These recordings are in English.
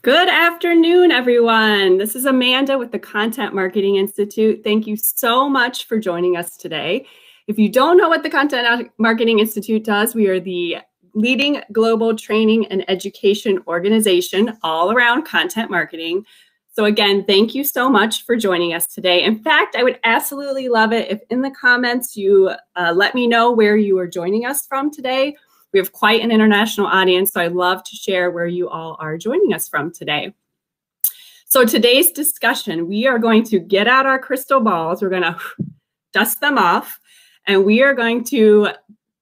Good afternoon, everyone. This is Amanda with the Content Marketing Institute. Thank you so much for joining us today. If you don't know what the Content Marketing Institute does, we are the leading global training and education organization all around content marketing. So again, thank you so much for joining us today. In fact, I would absolutely love it if in the comments you let me know where you are joining us from today. We have quite an international audience, so I'd love to share where you all are joining us from today. So today's discussion, we are going to get out our crystal balls, we're going to dust them off, and we are going to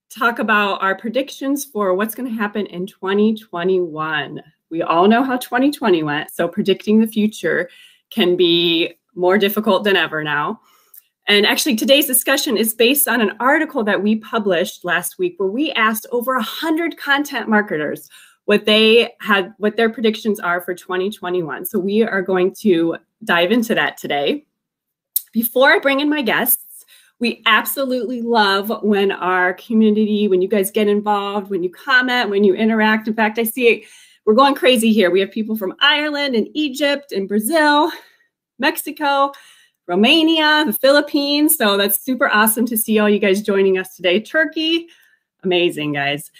talk about our predictions for what's going to happen in 2021. We all know how 2020 went, so predicting the future can be more difficult than ever now. And actually, today's discussion is based on an article that we published last week where we asked over 100 content marketers what their predictions are for 2021. So we are going to dive into that today. Before I bring in my guests, we absolutely love when our community, when you guys get involved, when you comment, when you interact. In fact, I see we're going crazy here. We have people from Ireland and Egypt and Brazil, Mexico, Romania, the Philippines. So that's super awesome to see all you guys joining us today. Turkey, amazing, guys.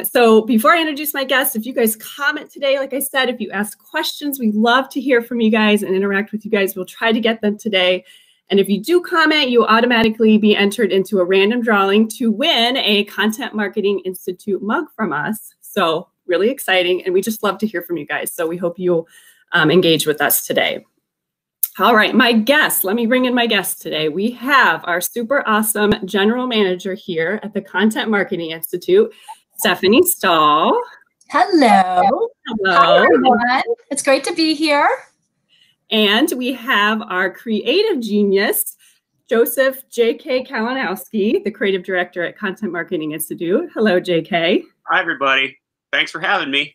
So before I introduce my guests, if you guys comment today, like I said, if you ask questions, we love to hear from you guys and interact with you guys. We'll try to get them today. And if you do comment, you'll automatically be entered into a random drawing to win a Content Marketing Institute mug from us. So really exciting. And we just love to hear from you guys. So we hope you'll engage with us today. All right, my guests, let me bring in my guests today. We have our super awesome general manager here at the Content Marketing Institute, Stephanie Stahl. Hello. Hello. Hi, everyone. It's great to be here. And we have our creative genius, Joseph J.K. Kalinowski, the creative director at Content Marketing Institute. Hello, J.K. Hi, everybody. Thanks for having me.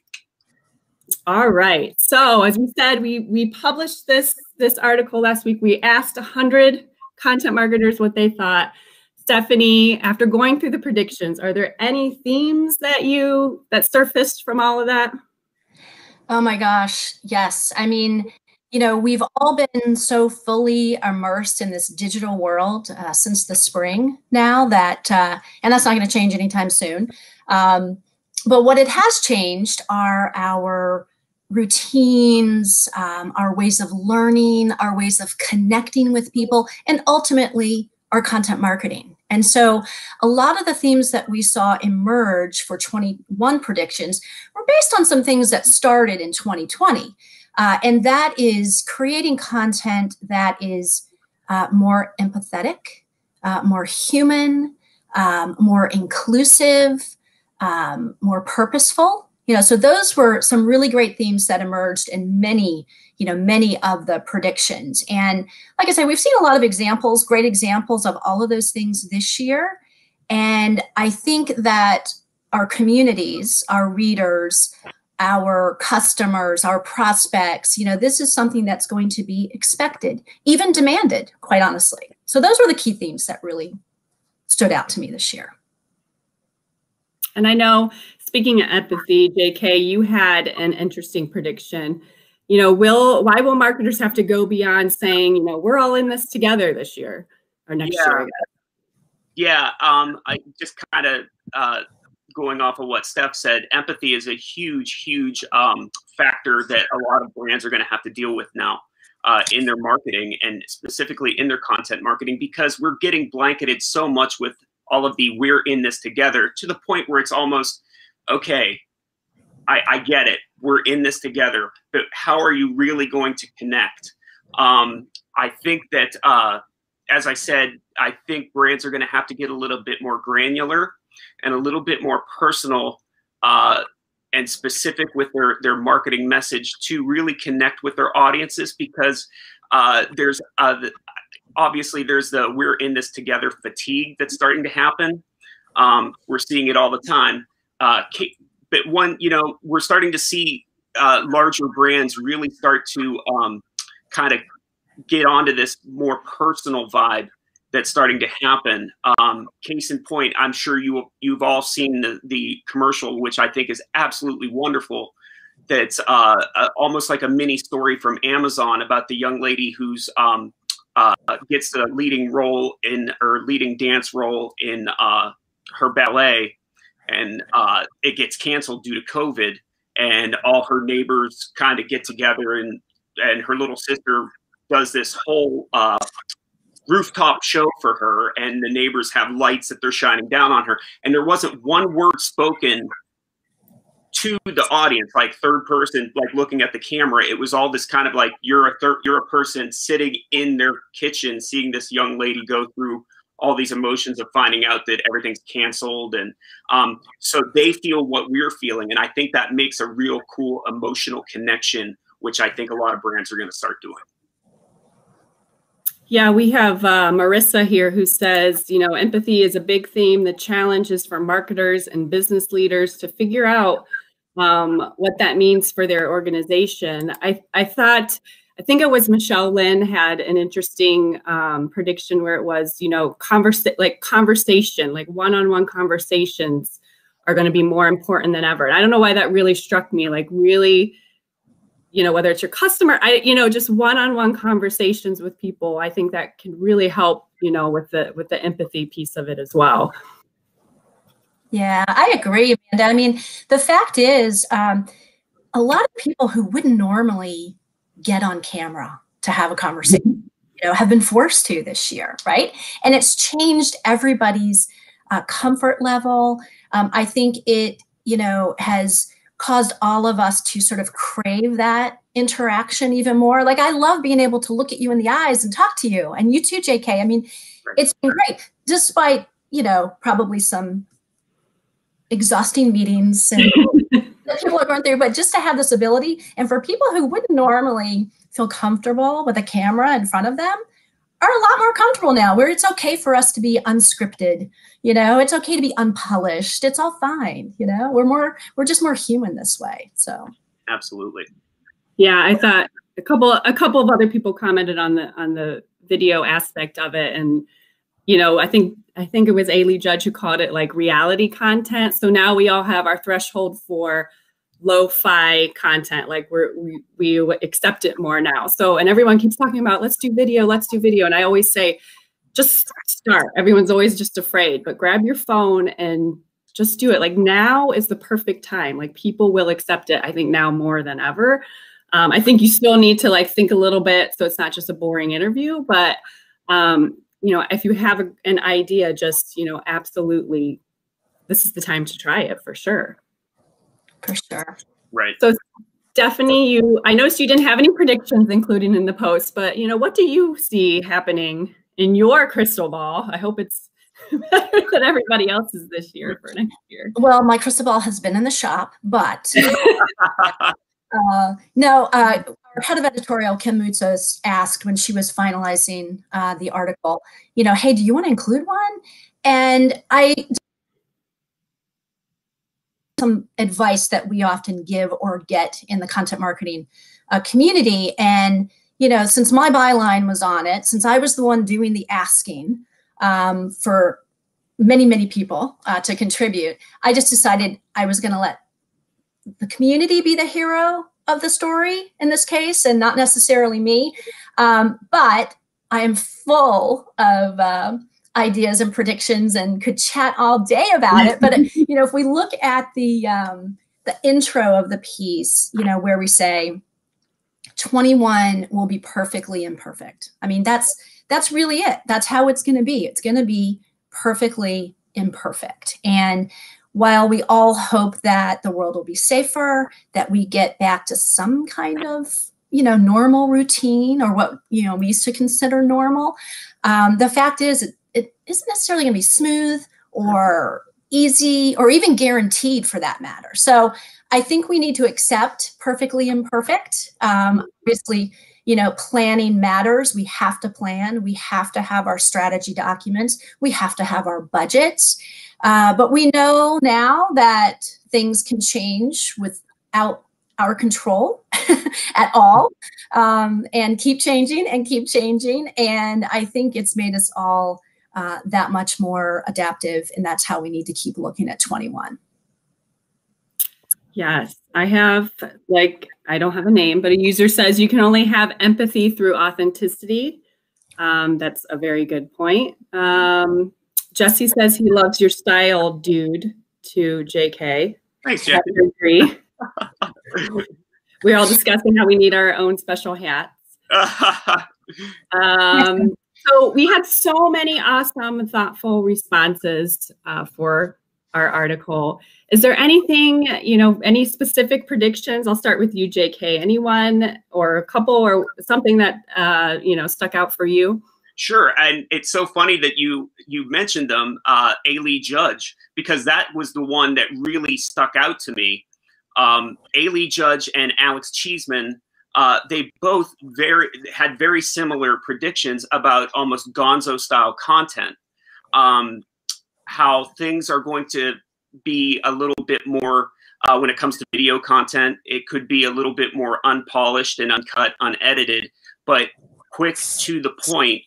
All right. So as we said, we published this article last week. We asked 100 content marketers what they thought. Stephanie, after going through the predictions, are there any themes that surfaced from all of that? Oh my gosh, yes. I mean, we've all been so fully immersed in this digital world since the spring now that, and that's not going to change anytime soon. But what it has changed are our routines, our ways of learning, our ways of connecting with people, and ultimately our content marketing. And so a lot of the themes that we saw emerge for 21 predictions were based on some things that started in 2020. And that is creating content that is more empathetic, more human, more inclusive, more purposeful. So those were some really great themes that emerged in many of the predictions. And like I said, we've seen a lot of examples, great examples of all of those things this year. And I think that our communities, our readers, our customers, our prospects, this is something that's going to be expected, even demanded, quite honestly. So those were the key themes that really stood out to me this year. And I know, speaking of empathy, JK, you had an interesting prediction. Why will marketers have to go beyond saying, we're all in this together this year or next year? I guess. Yeah. I just kind of going off of what Steph said, empathy is a huge, huge factor that a lot of brands are going to have to deal with now in their marketing and specifically in their content marketing, because we're getting blanketed so much with all of the "we're in this together" to the point where it's almost, okay, I get it. We're in this together, but how are you really going to connect? I think that, as I said, I think brands are going to have to get a little bit more granular and a little bit more personal and specific with their marketing message to really connect with their audiences, because obviously there's the "we're in this together" fatigue that's starting to happen. We're seeing it all the time. But we're starting to see larger brands really start to kind of get onto this more personal vibe that's starting to happen. Case in point, I'm sure you've all seen the commercial, which I think is absolutely wonderful. that's almost like a mini story from Amazon about the young lady who's gets the leading role in, or leading dance role in her ballet, and it gets canceled due to COVID, and all her neighbors kind of get together, and her little sister does this whole rooftop show for her, and the neighbors have lights that they're shining down on her, and there wasn't one word spoken to the audience, like third person, like looking at the camera. It was all this kind of like, you're a person sitting in their kitchen seeing this young lady go through all these emotions of finding out that everything's canceled, and so they feel what we're feeling, and I think that makes a real cool emotional connection, which I think a lot of brands are going to start doing. Yeah, we have Marissa here who says, you know, empathy is a big theme. The challenge is for marketers and business leaders to figure out what that means for their organization. I think it was Michelle Lynn had an interesting prediction where it was, you know, conversation, like one-on-one conversations are going to be more important than ever. And I don't know why that really struck me, like really, you know, whether it's your customer, you know, just one-on-one conversations with people. I think that can really help, you know, with the empathy piece of it as well. Yeah, I agree, Amanda. I mean, the fact is, a lot of people who wouldn't normally get on camera to have a conversation, you know, have been forced to this year, right? And it's changed everybody's comfort level. I think it, you know, has caused all of us to sort of crave that interaction even more. Like, I love being able to look at you in the eyes and talk to you, and you too, JK. I mean, it's been great, despite, you know, probably some exhausting meetings and that people are going through, but just to have this ability, and for people who wouldn't normally feel comfortable with a camera in front of them, are a lot more comfortable now, where it's okay for us to be unscripted, you know, it's okay to be unpolished, it's all fine, you know, we're just more human this way. So absolutely. Yeah, I thought a couple of other people commented on the video aspect of it, and you know, I think it was Ailey Judge who called it like reality content. So now we all have our threshold for lo-fi content, like we accept it more now. So, and everyone keeps talking about let's do video, and I always say just start. Everyone's always just afraid, but grab your phone and just do it. Like, now is the perfect time. Like, people will accept it, I think, now more than ever. I think you still need to like think a little bit, so it's not just a boring interview, but you know, if you have an idea, just, you know, absolutely, this is the time to try it for sure. For sure. Right. So Stephanie, I noticed you didn't have any predictions included in the post, but, you know, what do you see happening in your crystal ball? I hope it's better than everybody else's this year for next year. Well, my crystal ball has been in the shop, but no, our head of editorial, Kim Mutzos, asked when she was finalizing the article, you know, hey, do you want to include one? And some advice that we often give or get in the content marketing community. And, you know, since my byline was on it, since I was the one doing the asking for many, many people to contribute, I just decided I was going to let the community be the hero of the story in this case, and not necessarily me. But I am full of ideas and predictions and could chat all day about it. But, you know, if we look at the intro of the piece, you know, where we say 21 will be perfectly imperfect. I mean, that's really it. That's how it's going to be. It's going to be perfectly imperfect. And while we all hope that the world will be safer, that we get back to some kind of, you know, normal routine, or what, you know, we used to consider normal, the fact is it isn't necessarily going to be smooth or easy or even guaranteed for that matter. So I think we need to accept perfectly imperfect. Obviously, you know, planning matters. We have to plan. We have to have our strategy documents. We have to have our budgets. But we know now that things can change without our control at all, and keep changing and keep changing. And I think it's made us all that much more adaptive, and that's how we need to keep looking at 21. Yes. I have, like, I don't have a name, but a user says you can only have empathy through authenticity. That's a very good point. Jesse says he loves your style, dude, to JK. Thanks, Jesse. I agree. We're all discussing how we need our own special hats. So we had so many awesome, thoughtful responses for our article. Is there anything, any specific predictions? I'll start with you, JK. Anyone or a couple or something that, stuck out for you? Sure. And it's so funny that you mentioned them, Ailey Judge, because that was the one that really stuck out to me. Ailey Judge and Alex Cheeseman, they both had very similar predictions about almost gonzo style content. How things are going to be a little bit more, when it comes to video content, it could be a little bit more unpolished and uncut, unedited, but quick to the point,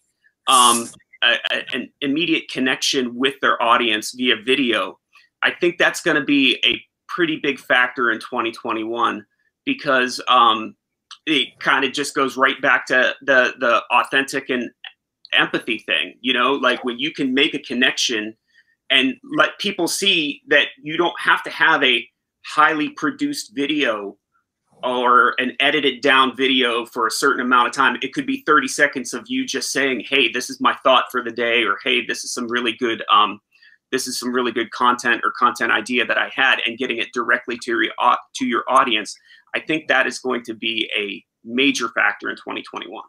an immediate connection with their audience via video. I think that's going to be a pretty big factor in 2021 because it kind of just goes right back to the authentic and empathy thing, like when you can make a connection and let people see that you don't have to have a highly produced video or an edited down video for a certain amount of time. It could be 30 seconds of you just saying, hey, this is my thought for the day, or hey, this is some really good content or content idea that I had, and getting it directly to your audience. I think that is going to be a major factor in 2021.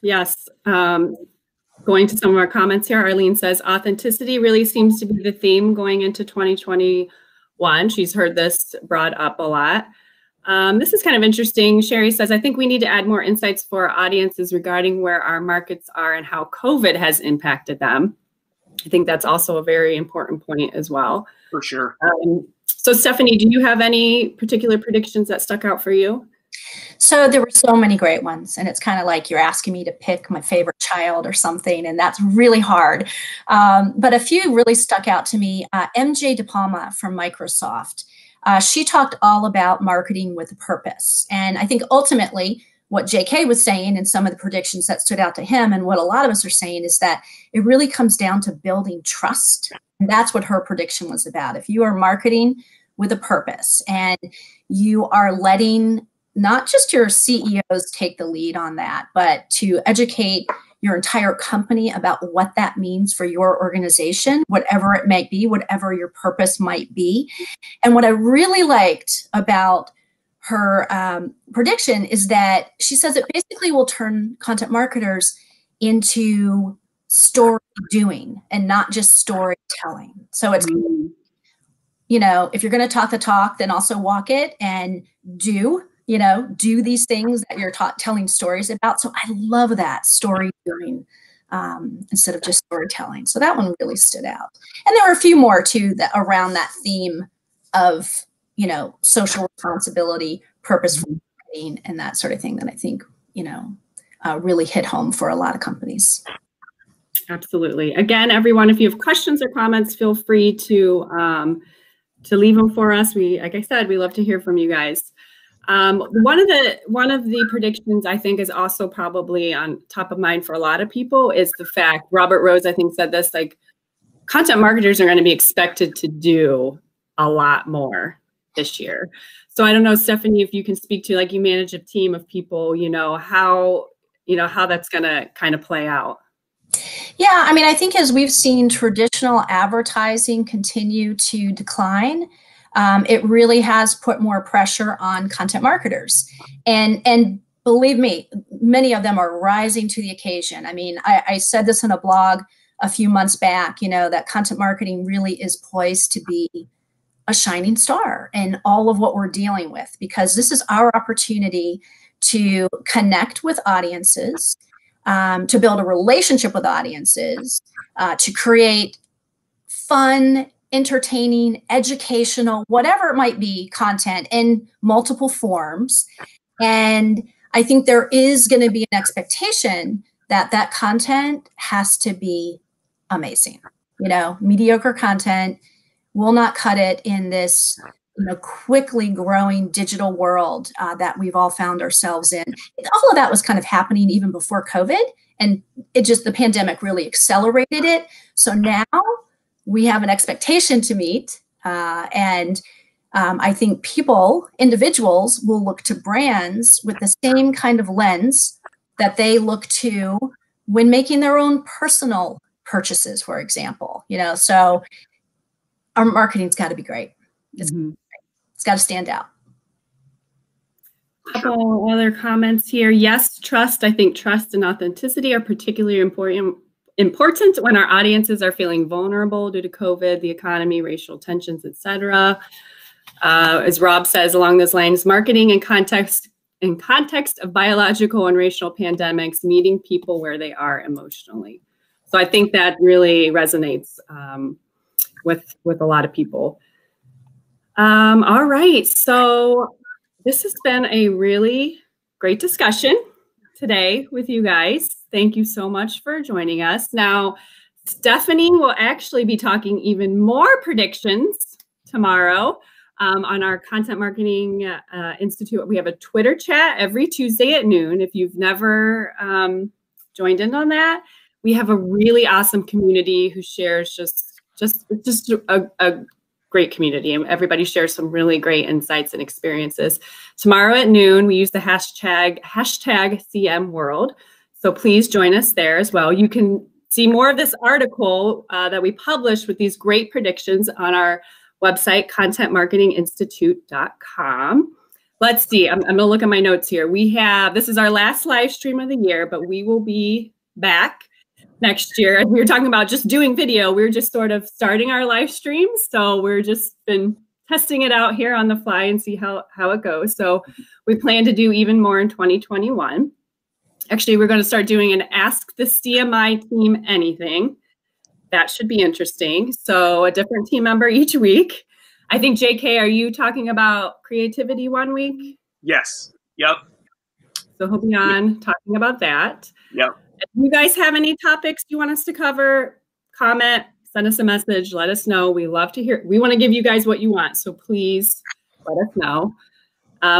Yes. Going to some of our comments here, Arlene says, authenticity really seems to be the theme going into 2021. She's heard this brought up a lot. This is kind of interesting. Sherry says, I think we need to add more insights for our audiences regarding where our markets are and how COVID has impacted them. I think that's also a very important point as well. For sure. So Stephanie, do you have any particular predictions that stuck out for you? So there were so many great ones, and it's kind of like you're asking me to pick my favorite child or something, and that's really hard. But a few really stuck out to me. MJ DePalma from Microsoft, she talked all about marketing with a purpose. And I think ultimately what JK was saying and some of the predictions that stood out to him and what a lot of us are saying is that it really comes down to building trust. And that's what her prediction was about. If you are marketing with a purpose and you are letting not just your CEOs take the lead on that, but to educate your entire company about what that means for your organization, whatever it might be, whatever your purpose might be. And what I really liked about her prediction is that she says it basically will turn content marketers into story doing and not just storytelling. So it's, if you're going to talk the talk, then also walk it and do these things that you're telling stories about. So I love that story doing instead of just storytelling. So that one really stood out. And there were a few more too that around that theme of, social responsibility, purposeful marketing, and that sort of thing that I think, really hit home for a lot of companies. Absolutely. Again, everyone, if you have questions or comments, feel free to leave them for us. Like I said, we love to hear from you guys. One of the predictions I think is also probably on top of mind for a lot of people is the fact, Robert Rose, I think, said this, like, content marketers are going to be expected to do a lot more this year. So I don't know, Stephanie, if you can speak to, like, you manage a team of people, how that's going to kind of play out. Yeah, I mean, I think as we've seen traditional advertising continue to decline, it really has put more pressure on content marketers. And believe me, many of them are rising to the occasion. I mean, I said this in a blog a few months back, that content marketing really is poised to be a shining star in all of what we're dealing with, because this is our opportunity to connect with audiences, to build a relationship with audiences, to create fun, entertaining, educational, whatever it might be, content in multiple forms. And I think there is going to be an expectation that that content has to be amazing. Mediocre content will not cut it in this quickly growing digital world that we've all found ourselves in. All of that was kind of happening even before COVID, and the pandemic really accelerated it. So now we have an expectation to meet, and I think individuals will look to brands with the same kind of lens that they look to when making their own personal purchases, for example. So our marketing's got to be great. It's got to stand out. A couple other comments here. Yes, trust. I think trust and authenticity are particularly important when our audiences are feeling vulnerable due to COVID, the economy, racial tensions, etc. As Rob says along those lines, marketing in context of biological and racial pandemics, meeting people where they are emotionally. So I think that really resonates with a lot of people. All right, so this has been a really great discussion today with you guys. Thank you so much for joining us. Now, Stephanie will actually be talking even more predictions tomorrow on our Content Marketing Institute. We have a Twitter chat every Tuesday at noon. If you've never joined in on that, we have a really awesome community who shares just a great community, and everybody shares some really great insights and experiences. Tomorrow at noon, we use the hashtag CMWorld. So please join us there as well. You can see more of this article that we published with these great predictions on our website, contentmarketinginstitute.com. Let's see, I'm gonna look at my notes here. This is our last live stream of the year, but we will be back next year. We were talking about just doing video. We're just sort of starting our live streams. So we're just been testing it out here on the fly and see how it goes. So we plan to do even more in 2021. Actually, we're going to start doing an Ask the CMI team anything. That should be interesting. So a different team member each week. I think, JK, are you talking about creativity one week? Yes. Yep. So he'll be on talking about that. Yep. If you guys have any topics you want us to cover, comment, send us a message, let us know. We love to hear. We want to give you guys what you want, so please let us know.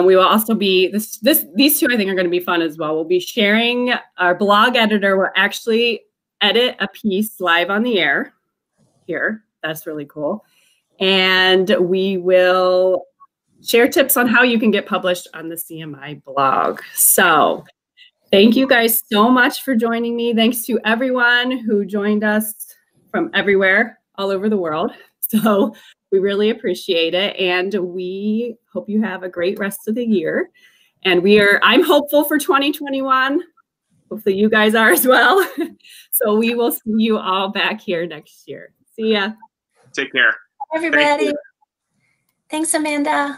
We will also be, these two I think are going to be fun as well. We'll be sharing, our blog editor will actually edit a piece live on the air here. That's really cool. And we will share tips on how you can get published on the CMI blog. So thank you guys so much for joining me. Thanks to everyone who joined us from everywhere, all over the world. So we really appreciate it. And we hope you have a great rest of the year. And I'm hopeful for 2021. Hopefully you guys are as well. So we will see you all back here next year. See ya. Take care. Everybody. Thanks, Amanda.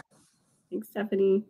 Thanks, Stephanie.